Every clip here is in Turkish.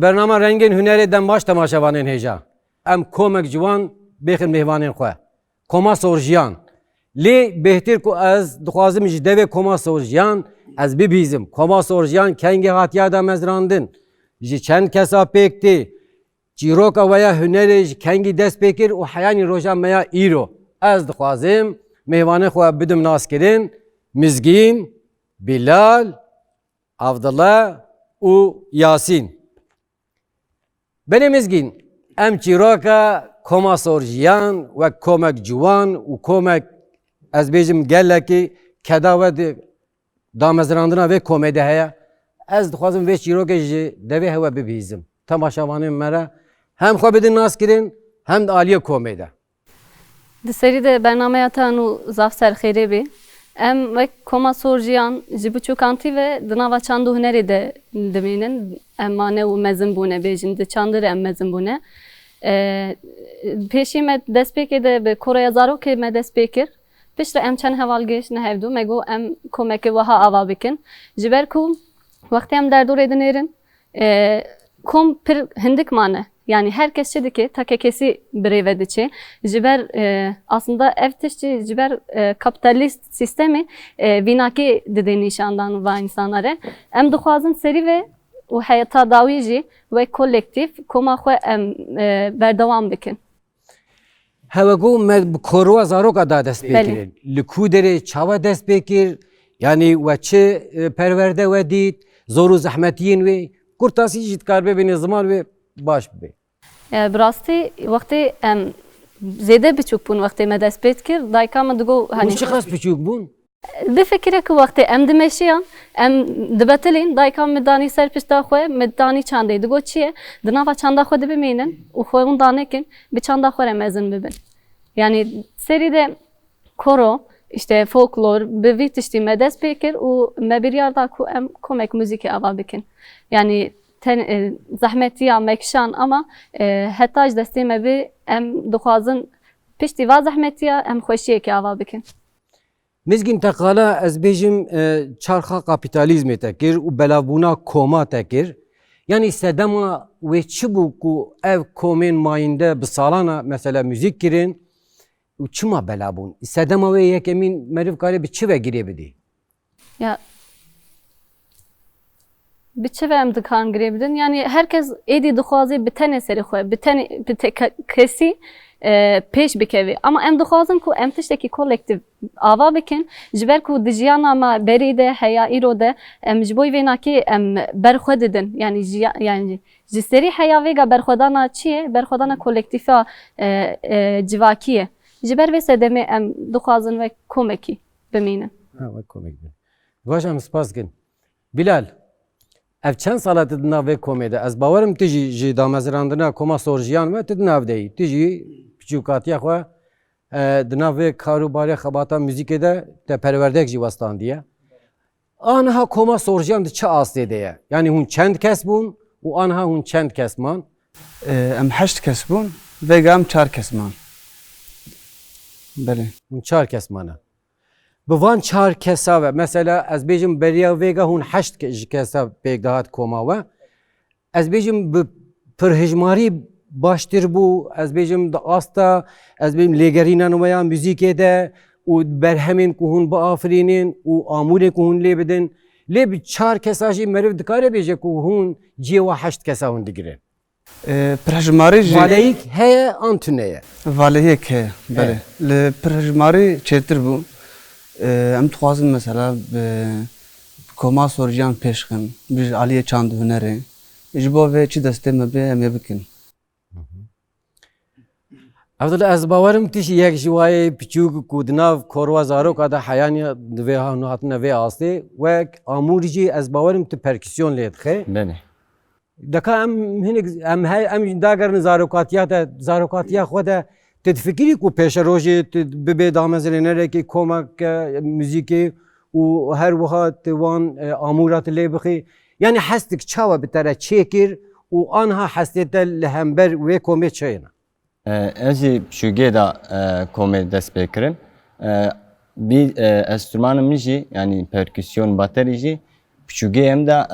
برنامه رنگین هنری دم باش تماشاوانین هجا ام کومک جوان بخیر مهوانین خو کما سورجیان لی بهتر کو از دخوازم جدوی کما سورجیان از ببیزم کما سورجیان کنگی هاتیا دا مزراندن جی چند کسا پکتی چیروک ویا هنری کنگی دست بکر و حیانی روشا میا ایرو از دخوازم مهوانین خو بدم ناس کرین مزگین بلال عبدالله و یاسین benim izgin em çîroka koma sorjiyan ve komek ciwan û komek ez bêjim gelekî kedava di damezrandina vê komê de heye ez dixwazim vê çîrokê ji devê hewe bibîzim temaşavanên me re hem xwe bidin nas kirin hem de aliyê komê de. Di serî de bernameya te û zav serxêrê bê em wek koma sorjiyan ji biçûkantî ve di nava çand û hunerê de dimînin em mane û mezin bûne bêjin di çandê em mezin bûne. Pêşî me destpêkê de bi koraya zarokê me dest pê kir piştre em çend heval gêşine hevdû me got em komekê wiha ava bikin ji ber ku wextê em derdorê dinêrin kom pir hindik mane. Yani herkes şey ki takekesi bireyve diçi. Jiber aslında ev tişçi jiber kapitalist sistemi vinaki dedi nişandan ve insanlara. Em dixwazin seri ve o hayata dawici ve kolektif koma xwe em berdevam bikin. Heve gu me korwa zarok da dest pêkirin. Li ku derê çawa dest pêkir yani ve çi perverde ve dît zor û zehmetiyên wê kurtasî jî dikar bibîne ziman wê baş bibe. براستی وقتی زیاده بچوک بون وقتی من دست پید کرد دایکا من دگو هنی چه خاص بچوک بون؟ بفکره که وقتی دمشیان دبتلین دایکا مدانی سر پشتا خواه مدانی چنده دگو چیه دناوا چنده خود ببینن و خودمون دانه کن به چنده خواه مزن ببین yani seride koro işte folklor bir işte medes pekir u me bir yarda ku em komek müzik ava bikin yani zahmetiya mekşan ama hatta desteme bi em dixwazin piştî va zahmetiya em xweşiyekê ava bikin. Mizgin teqala ez bêjim çarxa kapitalizmê te kir û belavbûna koma te kir. Yani sedema wê çi bû ku ev komên mayînde bi salana mesela müzik kirin û çima belavbûn? Sedema wê yekemîn meriv kare bi çi ve girê bidî? Ya bir çi ve em dikan girê bidin yani herkes êdî dixwaze bi tenê serê xwe bi kesî pêş bikeve ama em dixwazin ku em tiştekî kolektif ava bikin ji ber ku di jiyana me berî de heya îro de em ji bo vênakê em berxwe didin yani ji serî heya vêga berxwedana çi ye berxwedana kolektifa civakî ye ji ber vê sedemê em dixwazin ve komekî bimînin. Wek komek bin. Baş em spas dikin. Bilal ev çend sala tu di nav vê komê de ez bawerim tu jî ji damezrandina koma sorjiyan ve tu di nav de yî tu jî piçûkatiya xwe di nav vê karûbarê xebata müzîkê de te perwerdek jî westandiye. Aniha koma sorjiyan di çi astê de ye? Yani hûn çend kes bûn û aniha hûn çend kes man? Em heşt kes bûn vêga em çar kes man. Belê. Hûn çar kes mane. Bi van çar kesa ve mesela ez bêjim beriya vêga hûn heşt ji kesa pêk dihat koma we ez bêjim bi pirhejmarî baştir bû ez bêjim di asta ez bêjim lêgerîna nûmeya müzîkê de û berhemên ku hûn biafirînin û amûrê ku hûn lê bidin lê bi çar kesa jî meriv dikare bêje ku hûn ciyê we heşt kesa hûn digirin. Pirhejmarî jî valeyîk heye an tune ye. Valeyek heye belê. Li pirhejmarî çêtir bû. Em dixwazin mesela koma sorjiyan pêşxin bir aliyê çand hunerê ji bo vê çi destê me bê em ê bikin. Evdil ez bawerim tişî yek ji wayê piçûk ku di nav korwa zaroka de heyaniya di vê hatine vê astê wek amûr jî ez bawerim tu perküsyon lê dixe. Benê. Deka em hinek em dagerin zarokatiya te zarokatiya xwe de tu difikirî ku pêşe rojê tu bibê damezrênerekî komek müzîkê û her wiha tu wan amûra tu lê bixî yani hestik çawa bi te re çêkir û aniha hestê te li hember wê komê çi ye? Ez jî pişûgê da komê dest pê kirim. Bir enstrümanım min jî yani perküsyon baterî jî pişûgê em de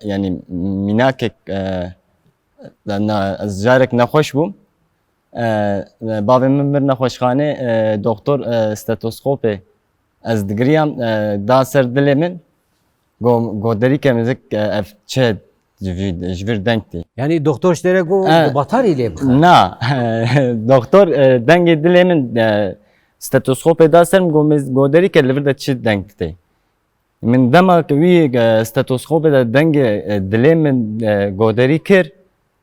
yani minakek از جارك نخوش بوم بابي من بر نخوشخانه دكتور ستاتوسكوبي از دگريام دا سر دل من گودری که مزک اف چه جویر دنگتی Yani doktor işte go batar ile bu. na doktor dengi dil min ستاتوسكوبي دا سر گودری که لور دا چه دنگتی من دما که وی ستاتوسكوبي دا دنگ دل من گودری کر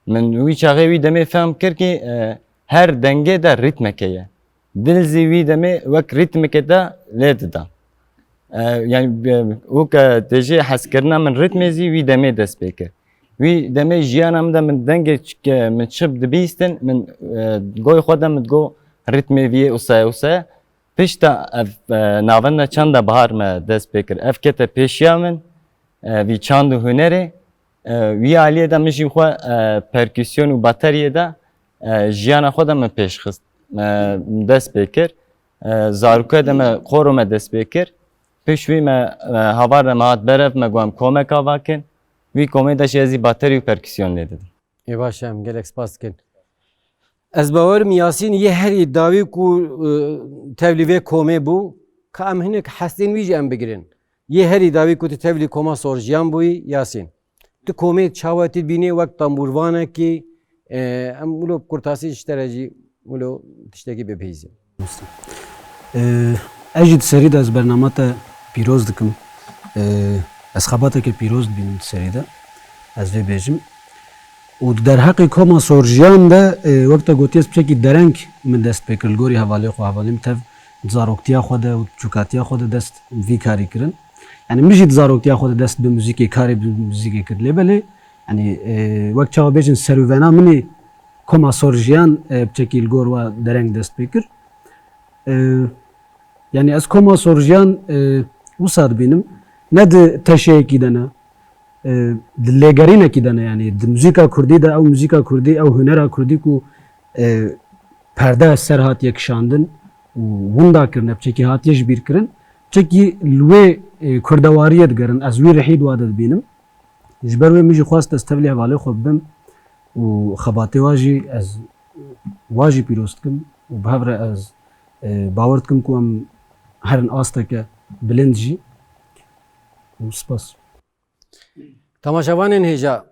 من وی چاغه وی دمی فهم کر که her denge de ritmekeye. Dil zivi deme vek ritmeke de led da. Yani o ka teji haskirna min ritme zivi deme dest pekir. Vi deme jiyanam da min denge min çib dibistin min goy xoda min go ritme vi usaya. Pişta navanna çanda bahar me dest pekir. Ev kete peşya min vi çandu hüneri vi aliye da mişi xo perküsyon u bateriye da جیانا خودم پیش خست دست بکر زاروکه دم قورم دست بکر پیشوی ما هوار مات برف ما گوام کمک آواکن وی کمک داشتی ازی باتری و پرکسیون لیدم. Başım gelek spaskin. Ez bavarım Yasin ye her iddiavi ku tevlive kome bu ka em hinek hastin vici em bigirin. Ye her iddiavi ku tevli koma sorjiyan bu Yasin. Tu kome çavati bine vakt tamburvana ki em ulo kurtasi iştereci ulo tişteki bepeyzi. اجد سرید از برنامه تا پیروز دکم از خباته که پیروز بین سریده از وی بیجم و در حق کما سورجیان ده وقتا گوتیس بچه که درنگ من دست بکرل گوری حوالی خو حوالیم تف زاروکتیا خود و چوکاتیا خود دست وی کاری کرن یعنی مجید زاروکتیا خود دست به موزیکی کاری به موزیکی کرد بله یعنی وقت چاو بیجن سروینا منی کما سورجیان بچه که الگور و درنگ دست بکر yani az koma sorjan usad benim ne de teşekkür edene legarine kidene yani de müzika kurdi de ev müzika kurdi ev hünera kurdi ku perde serhat yakşandın wunda kirne çeki hatiye bir kirin çeki lwe kurdawariyet garin az wi rahid wadet benim jber ve miji khwast estevli havale khobim و خباتی واجی پیروز کم و بهره از باورد کم که هم هرن آسته که بلند جی و سپاس Tamaşavanın heja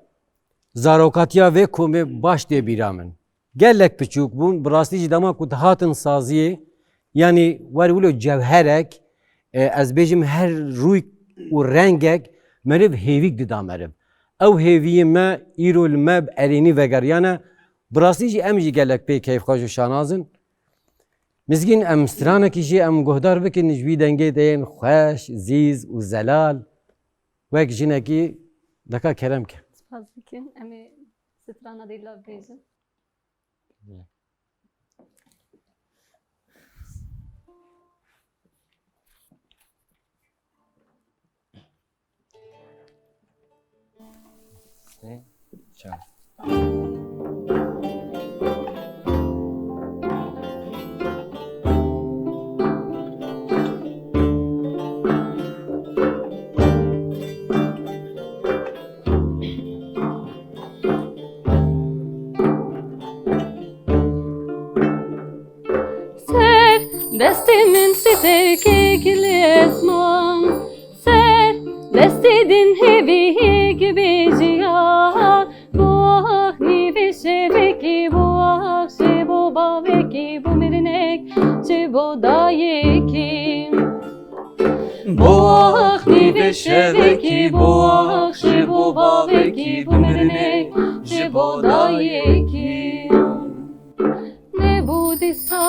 zarokatiya ve kome baş diye biramın. Gellek piçuk bun brastici dama kut hatın saziye yani var ulo cevherek az bejim her ruy u rengek meriv hevik didam meriv. Ev heviye me irol me erini vegeryana brastici emji gellek pe keyf xajo şanazın. Mizgin em straneki jî em guhdar bikin ji vî dengê de yên xweş, zîz û zelal wek jinekî deka kerem ke. Spas dikim em ê strana dîla bêjin. Destimin siteki kilesman ser destidin hevi gibi cihan bu ahni ve şeveki bu akşi bu baveki bu mirinek çi bu dayeki bu ahni ve şeveki bu akşi bu baveki bu mirinek çi bu dayeki ne budisa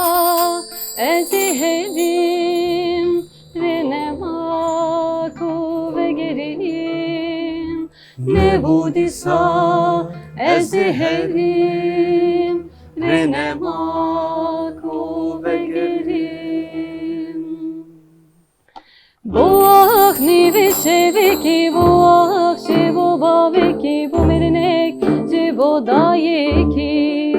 ezhedim renema kuvegerim ne budisa ezhedim renema kuvegerim bu ahni ve şeveki bu akşi bu baveki bu merinek cibo dayeki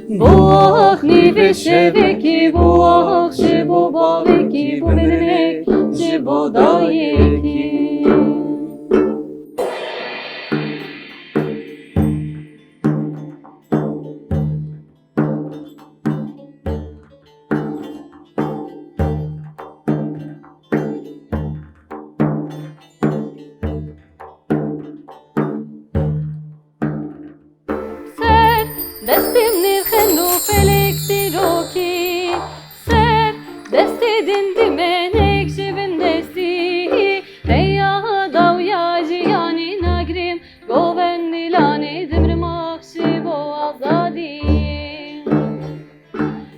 bu ahni ve şeveki bu akşi bu baveki bu merinek cibo dayeki Destim nirxen u felek siroki Ser desti dindi menek jibin desti Heya dav ya jiyani nagrim Goven nilani dimr makşi bo azadi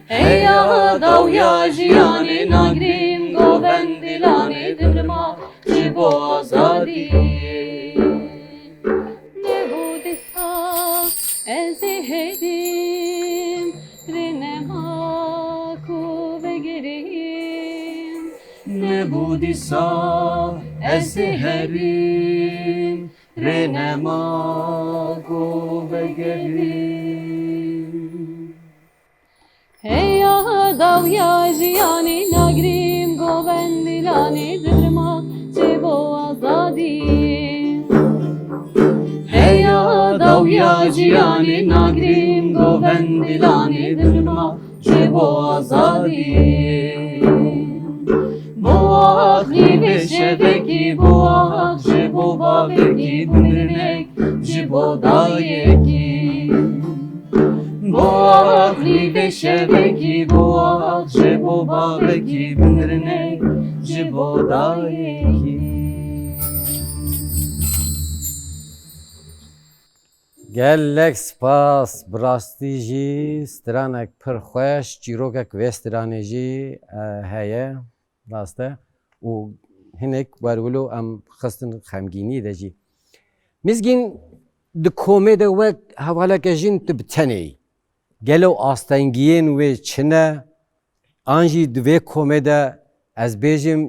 Heya dav ya jiyani nagrim Goven nilani dimr makşi bo azadi Ne budisa Ezihedim Rinema kuve gerim Ne budisa eseherim renema ve gerim. Heya dav ya jiyani nagrim Govendilani dirma Çebo azadi Heya dav ya ciyani nagrim govendilani dirma Çebo azadi. Boğak libe şebeki boğak Jebo babeki binirnek Jebo dayeki Boğak libe şebeki boğak Jebo babeki binirnek Jebo dayeki. gelek spas brastî jî stranek pir xweş çîrokek vê stranê jî heye rast e û hinek werwilo em xistin xemgînî de jî mizgîn di komê de wek hevaleke jîn tu bi tenê yî gelo astengiyên wê çi ne an jî di vê komê de ez bêjim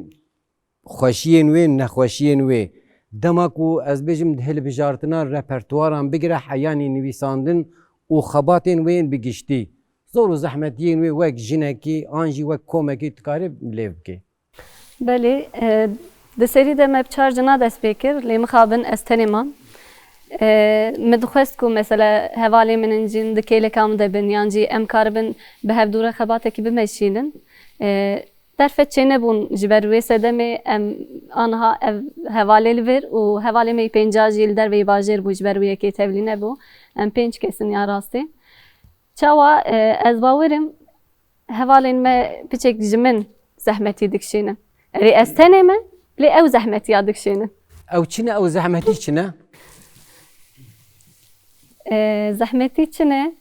xweşiyên wê nexweşiyên wê dema ku ez bêjim di hilbijartina repertuaran bigire heyanî nivîsandin û xebatên wê yên bigiştî zor û zehmetiyên wê wek jinekî an jî wek komekî dikarî lêv bike. Belê di serî de me bi çar cina dest pê kir lê mixabin ez tenê mam me dixwest ku mesela hevalê min jîn di kêleka min de bin yan jî em karibin bi hevdûra xebatekî bimeşînin derfet çê nebûn ji ber wê sedemê em aniha ev hevalê li vir û hevalê me pênca jî li derveyî bajêr bû ji ber wê yekê tevlî nebû em pênc kesin ya rastî çawa ez bawerim hevalên me piçek ji min zehmetî dikişînin erê ez tenê me lê ew zehmetiya dikişînin Ew çi ne ew zehmetî çi ne? Zehmetî çi ne?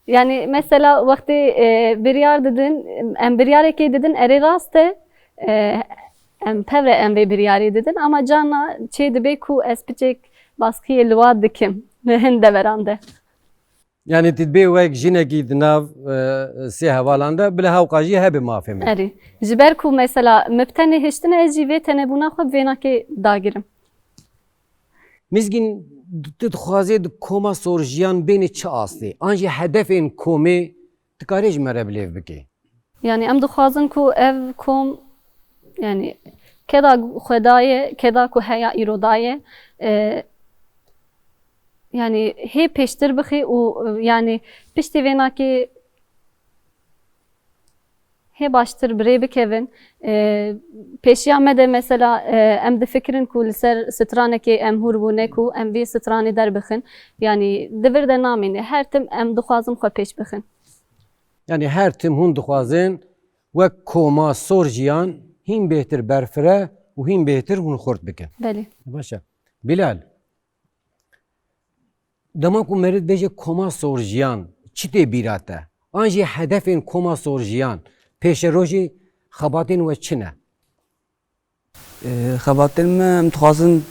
Yani mesela wextê biryar didin em biryarekê didin erê rast e em pevre em vê biryarê didin ama cana çê dibe ku ez piçek baskiyê li wa dikim li hin deveran de. Yani tedbê wek jinekî di nav sê hevalan de bila hewqa jî hebe mafê me. Erê ji ber ku mesela me bi tenê hiştin ez jî vê tenebûna xwe bi vênakê dagirim. Mizgîn tu dixwazê di koma sorjiyan bênê çi astê an jî hedefên komê dikarî ji me re bilêv bike. Yani em dixwazin ku ev kom yani keda xwedaye keda ku heya îrodaye yani hê pêştir bixî û yani piştî vênakê hê baştir bi rê bikevin pêşiya me de mesela em difikirin ku li ser stranekê em hûr bûne ku em vê stranê derbixin yani divir de namîne her tim em dixwazin xwe pêş bixin. Yani her tim hûn dixwazin wek koma sorjiyan hîn bêhtir berfire û hîn bêhtir hûn xurt bikin. Belê. Başa. Bilal. Dema ku merid bêje koma sorjiyan çi tê bîra te? An jî hedefên koma sorjiyan pêşerojî xebatên we çi ne? Xebatên me em dixwazin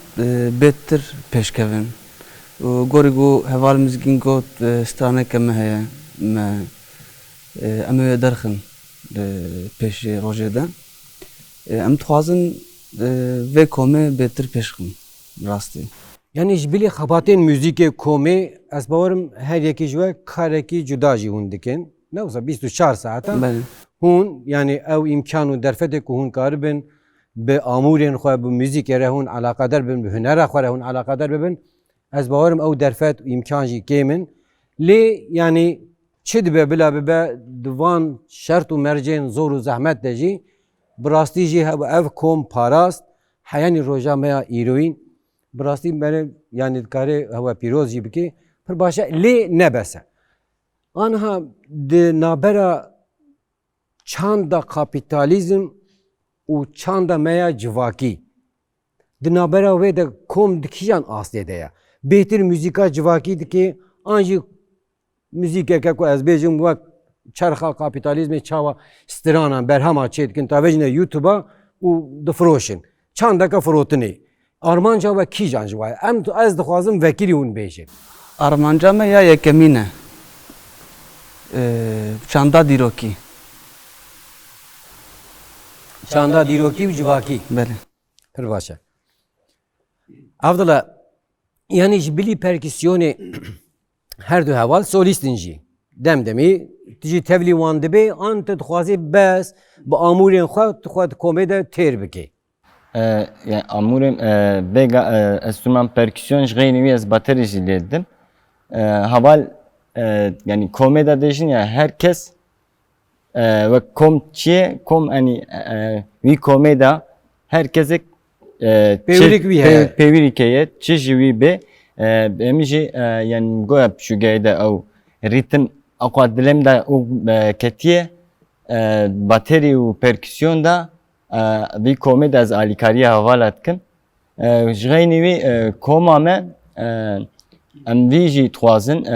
bêhtir pêşkevin û gorî got heval mizgîn got straneke me heye me em ê derxin pêşê rojê de em dixwazin vê komê bêhtir pêşxin rastî. Yani ji bilê xebatên müzîkê komê ez bawerim her yekî ji we karekî cuda jî hûn dikin. Ne wisa 24 saeta Belê. hûn yani ew îmkan û derfetê ku hûn karibin bi amûrên xwe bi müzîkê re hûn alaqadar bibin bi hunera xwe re hûn alaqadar bibin ez bawerim ew derfet û îmkan jî kêm in lê yani çi dibe bila bibe di van şert û mercên zor û zehmet de jî bi rastî jî ev kom parast heyanî roja me ya îroîn براستی بره یعنی کاری هوا پیروزی بکی پر باشه لی نبسه آنها د نابرا چند کاپیتالیزم و چند میا جواکی د نابرا و د کوم دکیان آسته ده بهتر موزیکا جواکی دکی آنجی موزیک که کو از بیجم و چرخا کاپیتالیزم چاوا استرانا برهما چید کن تا وجنه یوتیوبا و دفروشن چند دکا فروتنی آرمانجا و کی جانجوای ام تو از دخوازم وکیلی اون بیشه Armanca me ya yekemine. Çanda diroki. چاندا دیروکی و جواکی Bele. پر باشه افضل yani bili perküsyonu her du heval solistinci demdemi tiji tevli wan dibe ant dixwazi bes bu amurên xwe dixwat komede têr bike Yani amurem bega enstrüman perküsyon jgeyni vi ez bateri jiledim. Haval yani komeda dejin ya herkes ve komçiye kom hani vi komeda herkese Pevirik vi he. pevirikeye çeşivi be emici yani goyap şu gayda av ritim akadilem da o ketiye bateri u perküsyon da bir komedi az alikariye havalatkin. Jgeyni vi komame em viji tuazın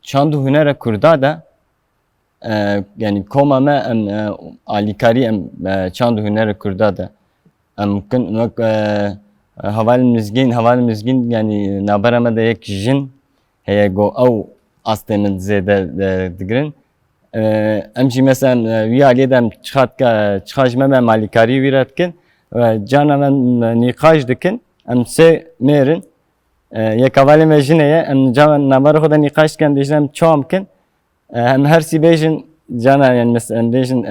çandu hünere kurda da yani komame em alikari em çandu hünere kurda da mümkün haval mizgin yani nabarama da yek jin heye go av astemin zede digrin emci mesela viyaliyedem çıkajma me malikari viratkin ve cana ben nikaj dikin em se merin yek havale me jineye em cana nabar khoda nikaj ken dijlem çomkin hem her si bejin cana yani mesela em bejin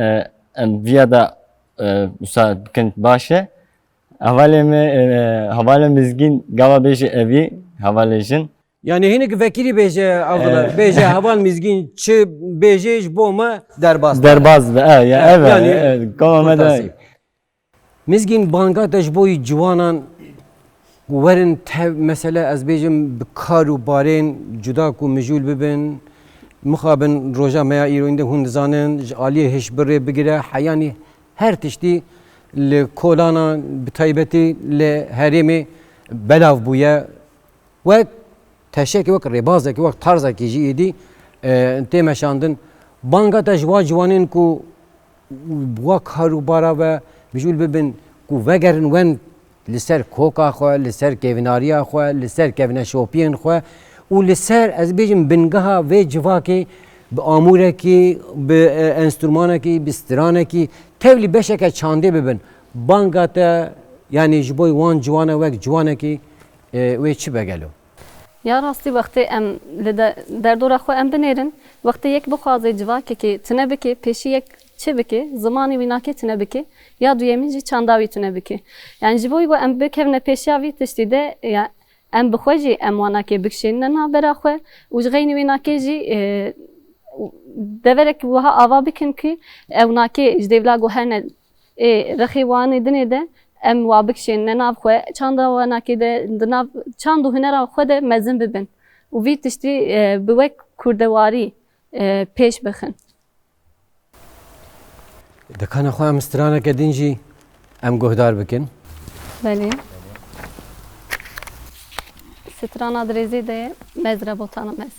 em viyada usa bikin başe havale mizgin gava beji evi havalejin yani hinek vekili beje avdala beje haval mizgin çi beje boma derbas derbaz ve ya evet yani evet komame da mizgin banga da boy civanan werin tev mesela ez bejim karu barên cuda ku mijul bibin muxabin roja meya îroyinde hûn dizanin ji aliyê hişbirê bigire heyani her tiştî li kolana bi taybetî li herêmê belav bûye wek teşekê wek rêbazekî wek tarzekî jî êdî tê meşandin banga te ji wa ciwanên ku wa karûbara ve mijûl bibin ku vegerin wen li ser koka xwe li ser kevînariya xwe li ser kevneşopiyên xwe û li ser ez bêjim bingeha vê civakê bi amûrekî bi enstrûmanekî bi stiranekî tevlî beşeke çandê bibin banga te yani ji bo wan ciwane wek ciwanekî wê çi vegelo Ya rastî wextê em li derdora xwe em binêrin wextê yek bixwaze civakekê tune bike pêşî yek çi bike zimanê wî nake tune bike ya duyemîn jî çanda wî tune bike yani ji bo wî em bikevne pêşiya vî tiştî de ya em bi xwe jî em wan nake bikişîne navbera xwe û ji xeynî wê nake jî deverek wiha ava bikin ki ew nake ji devla guherne rexê wanê dinê de em wa bikişîne nav xwe çanda wan nake de di nav çand û hunera xwe de mezin bibin û vî tiştî bi wek kurdewarî pêş bixin. dikane xwe em stiraneke din jî em guhdar bikin Belê. Strana dirêzê de ye mezre botana mez.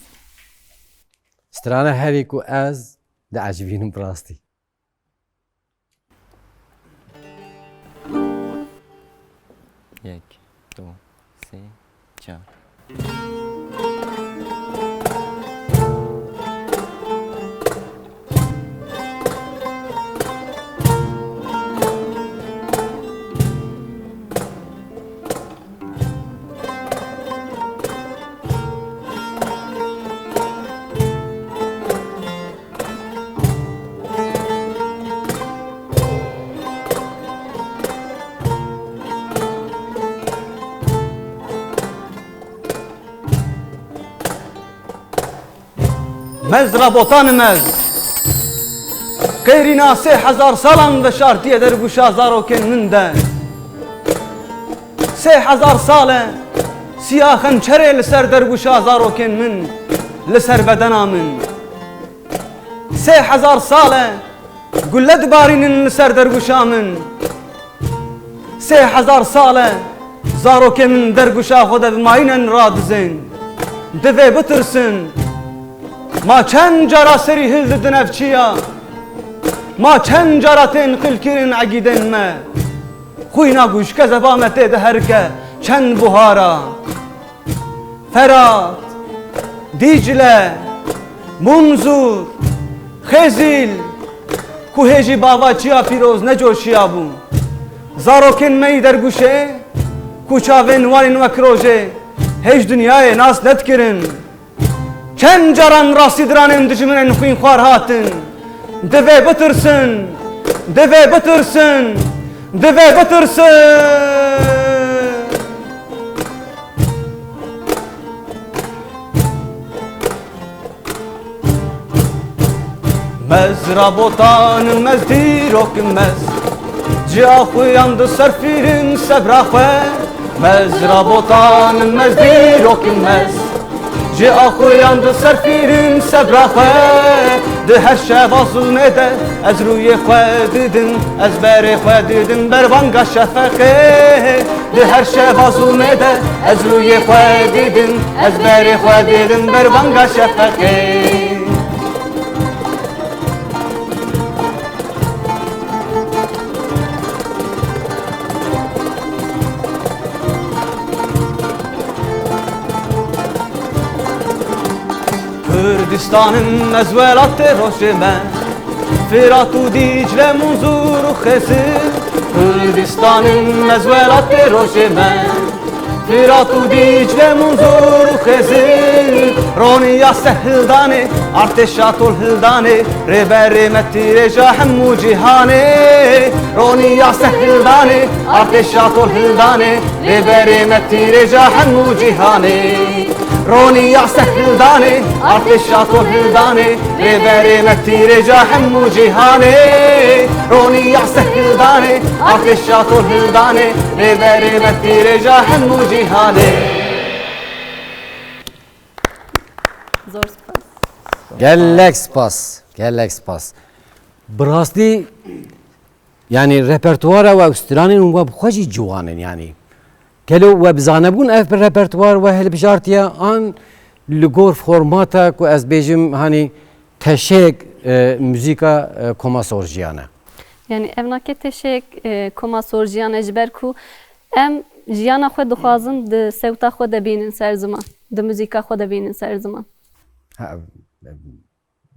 strana herî ku ez diecibînim bi rastî yek du sê çar Mezra botan mez. Qeyrina 3000 salan ve şartiye der bu şazaro kendinde. 3000 sale سیاه خنچره لسر درگوشا زاروکن من لسر بدنا من 3000 ساله گلد بارینن لسر درگوشا من 3000 ساله زاروکن من درگوشا خود بماینن رادزن دوه بترسن ما چند جارا سری هلد دنفچیا ما چند جارا تنقل کرن عقیدن ما خوینا گوش که زبامته ده هرکه چند بهارا فرات دیجله منظور خزیل کوهجی بابا چیا پیروز نجوشیا بون زاروکن می در گوشه کوچاوین وارین وکروژه هیچ دنیای ناس ند کرن چند جاران راسی درانم دجمنن خوین خوار هاتن دوه بترسن دوه بترسن دوه بترسن مز رابطان مز دیروک مز جا خویان دو سرفیرین سبرا خواه مز رابطان مز دیروک مز جا خویان دو سرفیرین سبرا خواه ده هر شب ظلمه ده از روی خواه دیدن از بر خواه دیدن بر بانگا شفقه ده هر شب ظلمه ده از روی خواه دیدن از بر خواه دیدن بر بانگا شفقه Kürdistan'ın mezvelat roşeme Firat u Dicle munzur u xesir Kürdistan'ın mezvelat roşeme Firat u Dicle munzur u xesir Roniya sehildane arteşatul hildane Reberi metire jahem u cihane Roniya sehildane arteşatul hildane Reberi metire jahem u cihane روني سهلداني عطشات الهلداني لبري مكتير جاحم وجهاني روني سهلداني عطشات الهلداني لبري مكتير جاحم وجهاني Zor spas. Gellek spas. Gellek spas. Brasli yani repertuara ve üstiranin ve bxaji ciwanin yani. Kelo ve bizanebun ev bir repertuar ve helbjartiya an ligor formata ku ez bejim hani teşek müzika koma sorjiyana. Yani evnake teşek koma sorjiyan ejber ku em jiyana xwe dixwazin di sewta xwe de bînin ser ziman. Di müzîka xwe de bînin ser ziman.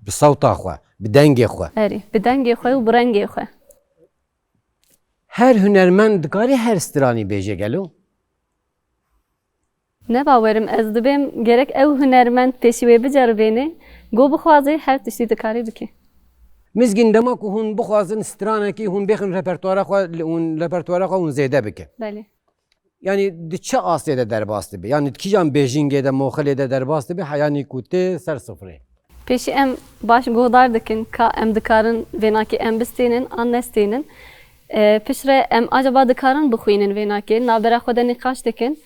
Bi sawta xwe, bi dengê xwe. Erî, bi dengê xwe û bi rengê xwe. Her hunermend dikarî her stiranî bêje gelo. Ne bawerim ez dibêm gerek ew hunermend pêşî wê biceribêne got bixwaze her tiştî dikarî bike. Mizgin dema ku hûn bixwazin stiranekî hûn bêxin repertuara xwe hûn repertuara xwe hûn zêde bike. Belê. Yani di çi asê de derbas dibe. Yani kîjan Bêjingê de Moxelê de derbas dibe heyanî ku tê ser sıfırê. Pêşî em baş guhdar dikin ka em dikarin vênakê em bistênin an nestênin. Piştre em acaba dikarin bixwînin vênakê navbera xwe de nîqaş dikin.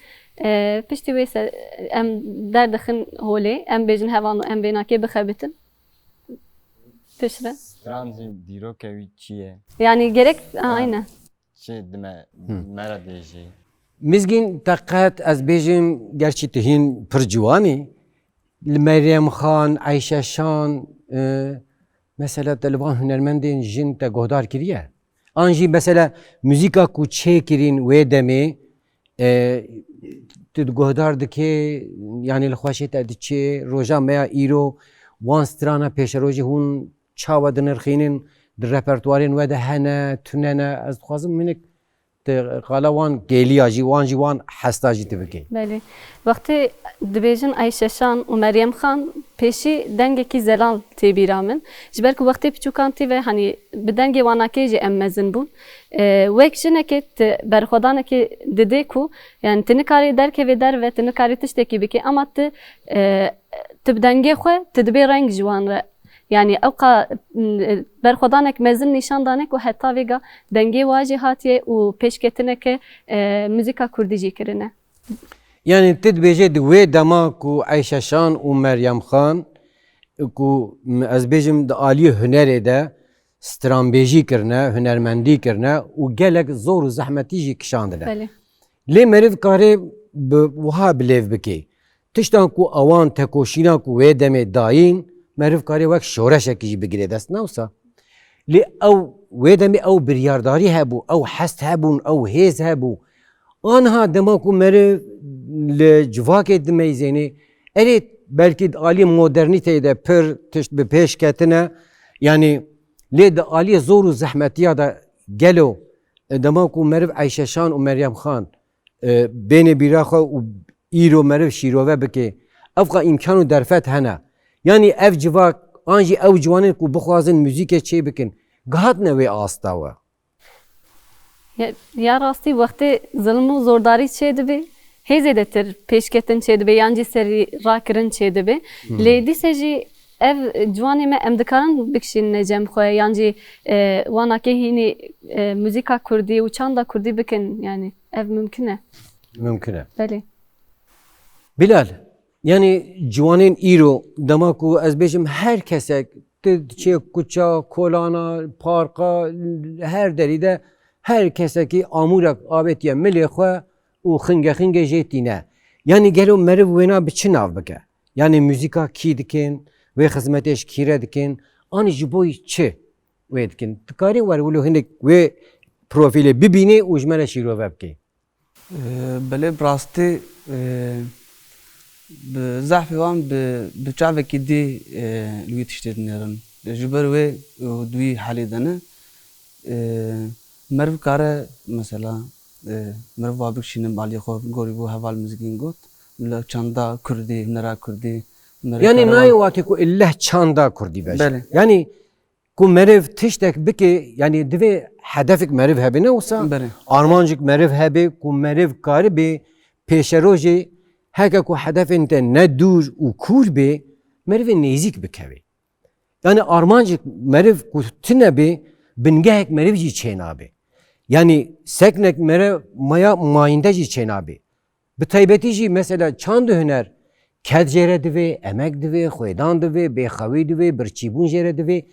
Piştî wê em derdixin holê em bêjin hevan û em vênakê bixebitin. Piştre. Stranzi dîrokevî çi ye? Yani gerek aynen. Çi dime mera dêjî. Mizgin teqet ez bêjim gerçi tu hîn pir ciwanî li Meryem Xan, Ayşe Şan mesela te li van hunermendên jin te guhdar kiriye. An jî mesela müzîka ku çêkirîn wê demê tu guhdar dike yani li xweşê te diçê roja me ya îro wan strana pêşerojî hûn çawa dinirxînin di repertuarên we de hene tunene ez dixwazim minik qala wan gêliya jî wan jî wan hesta jî dibike. Belê. Wextê dibêjin Ayşe Şan û Meryem Xan pêşî dengekî zelal tê bîra min. Ji ber ku wextê piçûkan tî ve hani bi dengê wanakê jî em mezin bûn. Wek jinekê berxwedanekê didê ku yani tu nikarî derkevê derve tu nikarî tiştekî bikî ama tu bi dengê xwe tu dibê reng ji wan re. Yani evqa berxwedanek mezin nîşan dane ku heta vêga dengê wa jî hatiye û pêşketineke müzîka Kurdî jî kirine. Yani tedbêje di wê dema ku Ayşeşan û Meryem Xan ku ez bêjim di aliyê hunerê de stranbêjî kirine, hunermendî kirine û gelek zor û zehmetî jî kişandine. بله Lê meriv karê bi wiha bilêv bike. Tiştan ku awan tekoşîna ku wê demê dayîn, meriv karê wek şoreşekî jî bigire dest ne wisa. Lê ew wê demê ew biryardarî hebû, ew hest hebûn, ew hêz hebû. Anha dema ku meriv li civakê dimeyzênê, erê belkî di aliyê modernîteyê de pir tişt bi pêş ketine, yani lê di aliyê zor û zehmetiya da gelo dema ku meriv Ayşeşan û Meryem Xan bênê bîra xwe û îro meriv şîrove bike, ev qa îmkan û derfet hene. Yani ev civak an jî ew ciwanên ku bixwazin müzîkê çê bikin, gihatine wê asta we. या रास्ती वक्ते जुल्म व जोरदारी छे दबे हेजे देतर पेशकेतन छे दबे यान जी सरी राकरन छे दबे लेडी से जी ev ciwanê me em dikarin bikişînin cem xwe yan jî wanakê hînê müzîka Kurdî û çanda Kurdî bikin yani ev mümkün e. Mümkün e. Belê. Bilal, yani ciwanên îro dema ku ez bêjim her kesek çê kuça, kolana, parka, her derî de her kesekî amûrek avêtiye milê xwe û xingexingê jê tîne. Yani gelo meriv wêna bi çi nav bike? Yani müzîka kî dikin, wê xizmetê ji kî re dikin, anî ji bo çi wê dikin? Dikarî werwilo hinek wê profîlê bibînê û ji me re şîrove bike. بله براستی به ضعف وان به چاوه کی دی لوی تشتید نیرن جبر و دوی حالی دنه مرو کاره مثلا مرو وابک شینم بالی خو گوری بو حوال موزیکین گوت ملا چندا کردی نرا کردی Yani nayê watê ku illeh çanda Kurdî beje. Belê. Yani ku meriv tiştek bike yani divê hedefek meriv hebe ne olsa Belê. armancık meriv hebe ku meriv karî bê pêşerojê heke ku hedefên te ne dûr û kûr bê merivê nêzik bikeve. Yani armancık meriv ku tune bê bingehek meriv jî çênabe. Yani seknek meriv maya mayinde jî çênabe. Bi taybetî jî mesela çand huner kedjere divê, emek divê, xwêdan divê, bêxewî divê, birçîbûn jê re divê.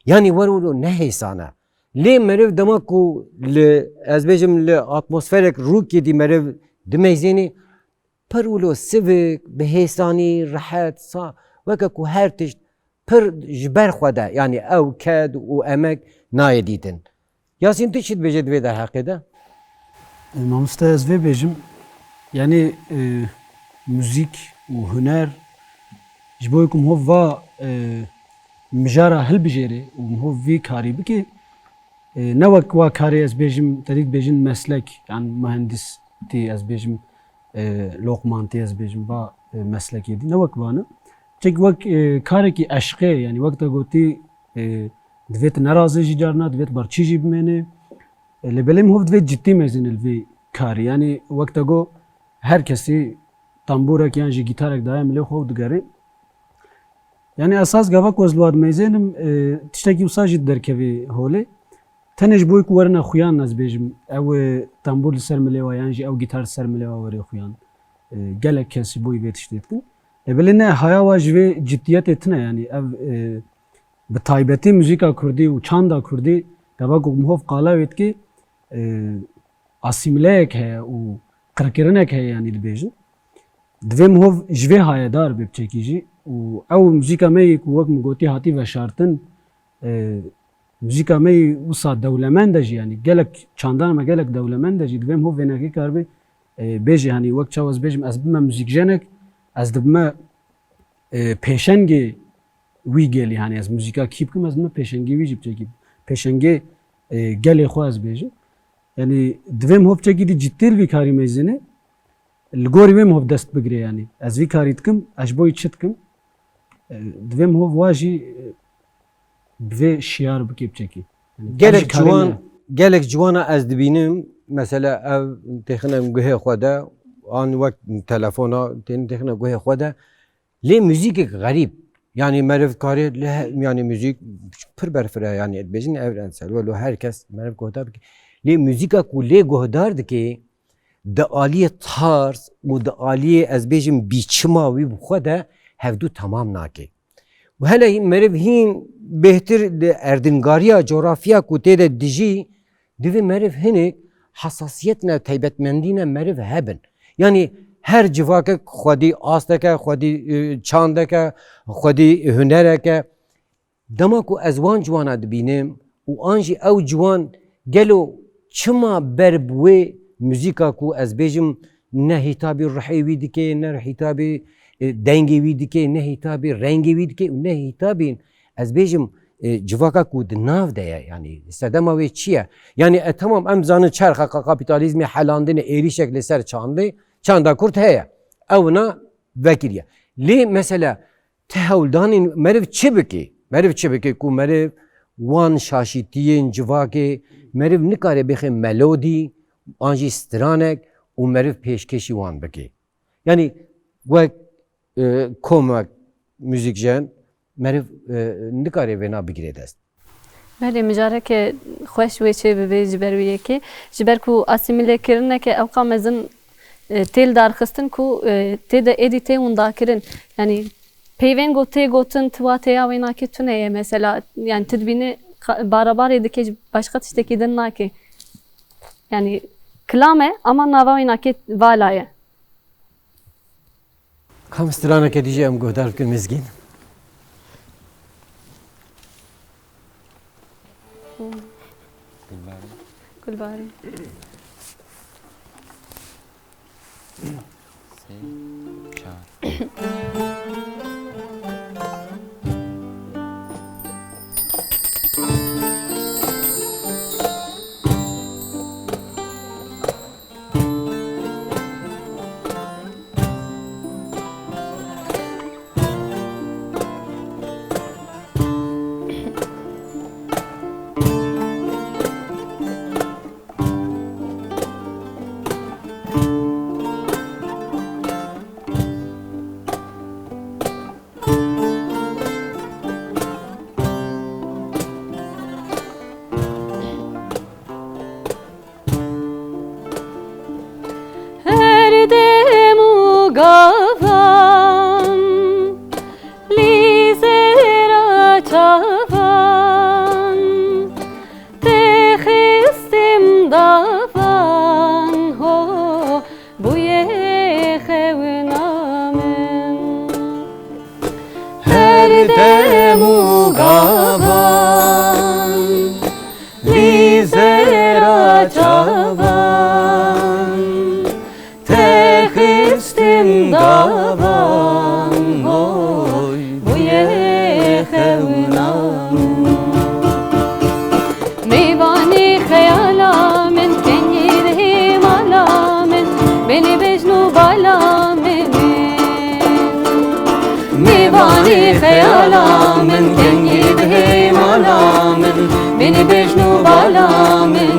Yani werwilo ne hêsane. Lê meriv dema ku li ez bêjim li atmosferek rûkê dî meriv dimeyzênê pir wilo sivik, bi hêsanî, rehet, sa weke ku her tişt pir ji ber xwe de yani ew ked û emek nayê dîtin. Yasîn tu çi dibêje divê derheqê de? Mamoste ez vê bêjim yani müzik û huner ji bo ku miho va mijara hilbijêrê û miho vî karî bike ne wek wa karê ez bêjim terî bêjin meslek yani mühendistî ez bêjim lokmantî ez bêjim va meslekê dî ne wek vane çek wek karekî eşqê yani wek te gotî divê tu nerazê jî carna divê tu barçî jî bimêne li belê miho divê ciddî mezîne li vê karî yani wek te got her kesî tamborek yan jî gîtarek daye milê xwe digere yani esas gavak wez li wad meyzênim tiştekî wisa jî derkevê holê tenê ji bo ku werine xuyan ez bêjim ew tambor li ser milê we yan jî ew gîtar li ser milê we werê xuyan gelek kesî bo vê tiştê dikin belê ne haya wa ji vê ciddiyetê tune yani ev bi taybetî müzîka Kurdî û çanda Kurdî gavak ku miho qala wê dike asîmileyek heye û qirkirinek heye yani dibêjin divê miho ji vê hayedar be biçekî jî û ew müzîka me yê ku wek min gotî hatî veşartin müzîka me yê wisa dewlemend de jî yani gelek çandana me gelek dewlemend de jî divê miho vênekê kar bê bêje hani wek çawa ez bêjim ez bime müzîkjenek ez dibime pêşengê wî gelî hani ez müzîka kî bikim ez bime pêşengê wî jî biçekî pêşengê gelê xwe ez bêjim yani divê miho biçekî dî ciddî li vî karî meyzîne li gorî wê miho dest bigire yani ez vî karî dikim ez ji bo çi dikim divê miho wa jî bi vê şiyar bike biçekî Gelek ciwana ez dibînim mesela ev têxine guhê xwe de an wek telefona tên têxine guhê xwe de lê müzîkek xerîb yani meriv karê yani müzik pir berfire yani bêjin evrensel welo herkes meriv guhdar bike lê müzîka ku lê guhdar dike de aliye tarz û de aliye ez bêjim bîçima wî bi xwe de hevdû tamam nake. û hele meriv hîn bêhtir di erdingariya coğrafya ku tê de dijî divê meriv hinek hassasiyetine taybetmendîne meriv hebin. Yani her civake xwedî asteke, xwedî çandeke, xwedî hunereke. Dema ku ez wan ciwana dibînim û an jî ew ciwan gelo çima ber bi wê müzîka ku ez bêjim ne hîtabî rihê wî dike, ne hîtabî dengê wî dike, ne hîtabî rengê wî dike û ne hîtabîn ez bêjim civaka ku di nav de ye yani sedema wê çi ye? Yani tamam em zanin çerxa kapitalizmê helandinê êrişek li ser çandê, çanda Kurd heye. Ew na vekiriye. Lê mesela te hewldanên meriv çi bike? Meriv çi bike ku meriv wan şaşîtiyên civakê meriv nikare bixê melodî an jî stranek û meriv pêşkeşî wan bike. Yani wek komek müzîkjen meriv nikare vêna bigire dest. Belê mijareke xweş wê çê bibe ji ber wî yekê ji ber ku asîmîlekirineke ew qa mezin têl darxistin ku tê de êdî tê hûn dakirin. Yani peyvên got tê gotin tiwa têya wê nakê tune ye mesela yani tu dibînî barabarê dike ji başqa tiştekî din nake. Yani kilam e ama nava wê nakê vala ye. Kam straneke dîjî em guhdar bikin mezgîn? Gulbarî. gavan Lizera çavan Texistim davan Ho bu yehevnamen Her demu gavan Lizera çavan Texistim davan Oy bu yehevnamen Meyvani hayalamen Kenyirhim alamen Beni bejnu balamen Meyvani hayalamen Kenyirhim alamen Beni bejnu balamen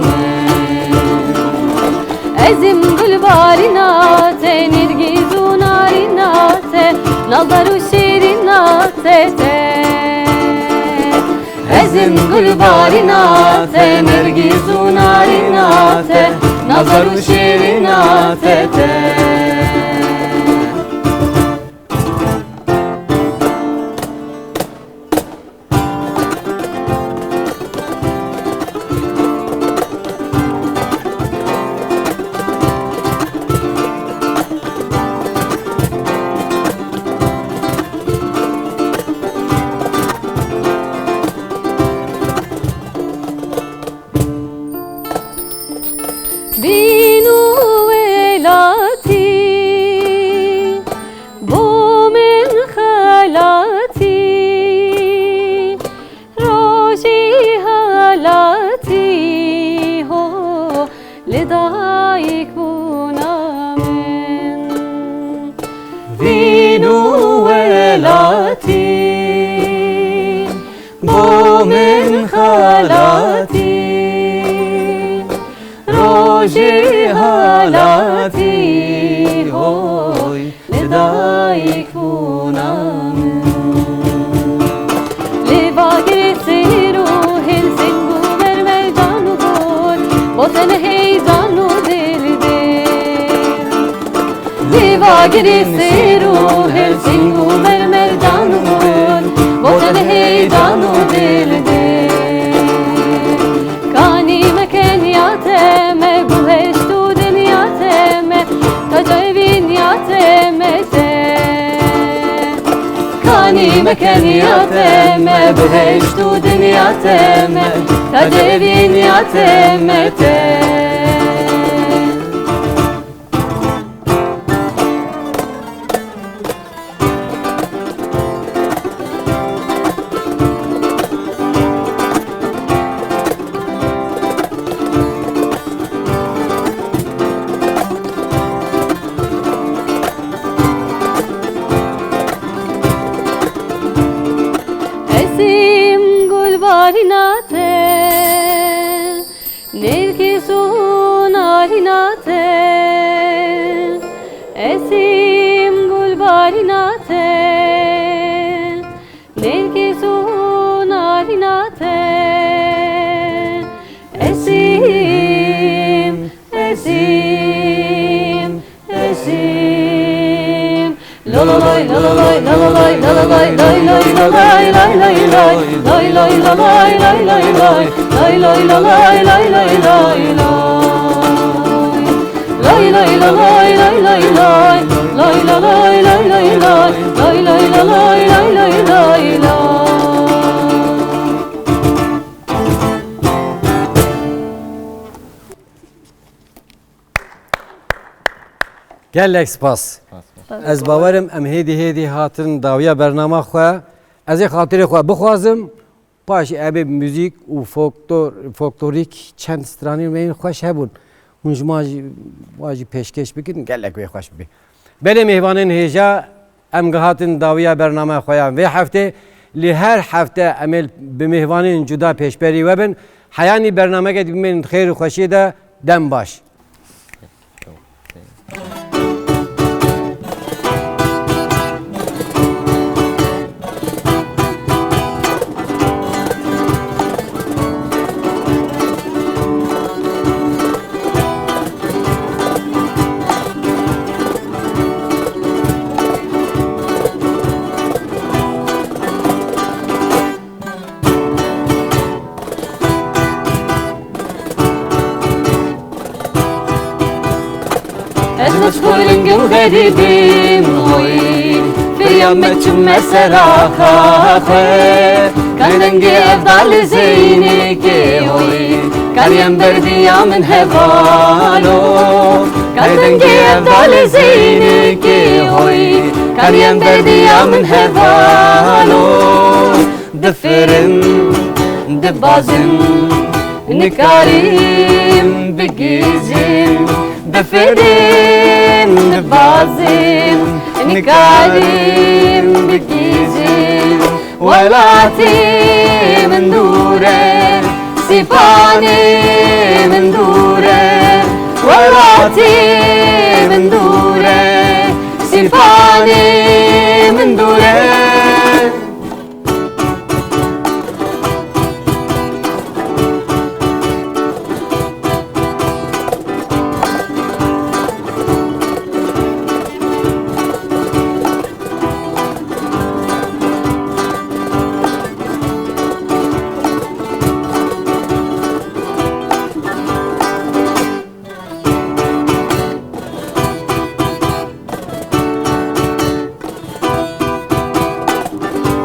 Ezim gulbarinate Nirgizu narinate Nazaru şirinate Ezim gulbarinate Nergizu narinate Nazaru şirinate Binu velati Bu min halati Roji halati Ho Lidayik bunamen Vinu velati Bu min halati Roji halati Hoy Lidayik bunamen Livagirisi ruhin Sengu verme canu gol Boten heyzanu dilde Agiri siru Helsingu mermerdanur Boten heydanı dilde Kani meken yateme Buheştu dünyateme Tacayvin yatemete Kani meken yateme Buheştu dünyateme Tacayvin yatemete Esim gulbarinate Nilkisun arinate Esim gulbarinate Nilkisun arinate Esim, esim, esim Lololoy, lololoy, lololoy, lololoy, loy, loy, lolay, loy, loy, loy, loy, loy, lolay, loy, loy, loy, loy, loy, lolay, loy, loy, loy, loy, loy, lolay, loy, loy, loy, loy, lolay, loy, loy, loy, loy, loy, lolay, loy, loy, loy, loy. Gelek spas. Ez bawerim em hêdî hatin dawiya bername xwe. Ez ê xatirê xwe bixwazim. Paş ev müzik û folklorik çend stranî me xweş hebûn. Hûn ji wan jî pêşkêş bikin gelek wê xweş bibe. Belê mêhvanên hêja em gihatin dawiya bername xweyan vê heftê li her hefte em ê bi mêhvanên cuda pêşberî we bin. Heyanî bernameke dibimên xêr û xweşiyê de dem baş. Müşgulüm garibim hoy Kıyametçim mesela kahve Kandengi evdal zeyniki hoy Karyem berdiya min hevalo Kandengi evdal zeyniki hoy Karyem berdiya min hevalo Difirim, dibazim Nikarim, bigizim Difirim, dibazim Nikarim, bigizim Velati min dure Sifani min dure Velati min dure Sifani min dure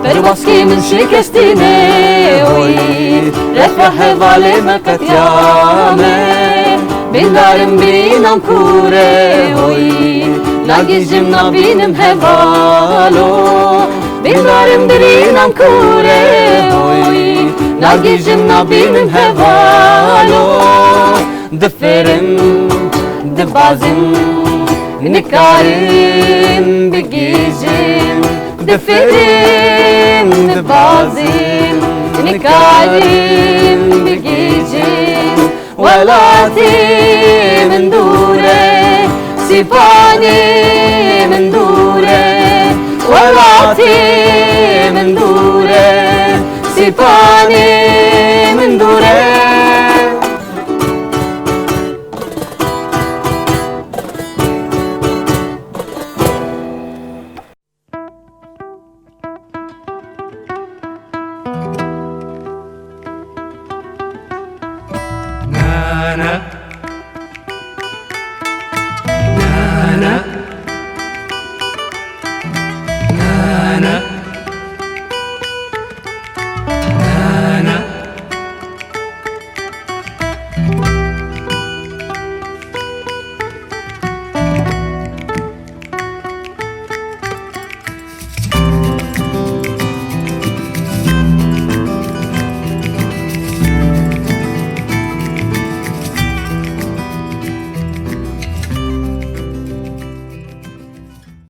Pervaski min şikestine oy Refah vale mekatiyame Bindarim binam kure oy Nagizim nabinim hevalo Bindarim birinam kure oy Nagizim nabinim hevalo Difirim, dibazim Nikarim, bigizim Difirim, dibazim Nikarim, bigizim Velati min dure Sifani min dure Velati min dure Sifani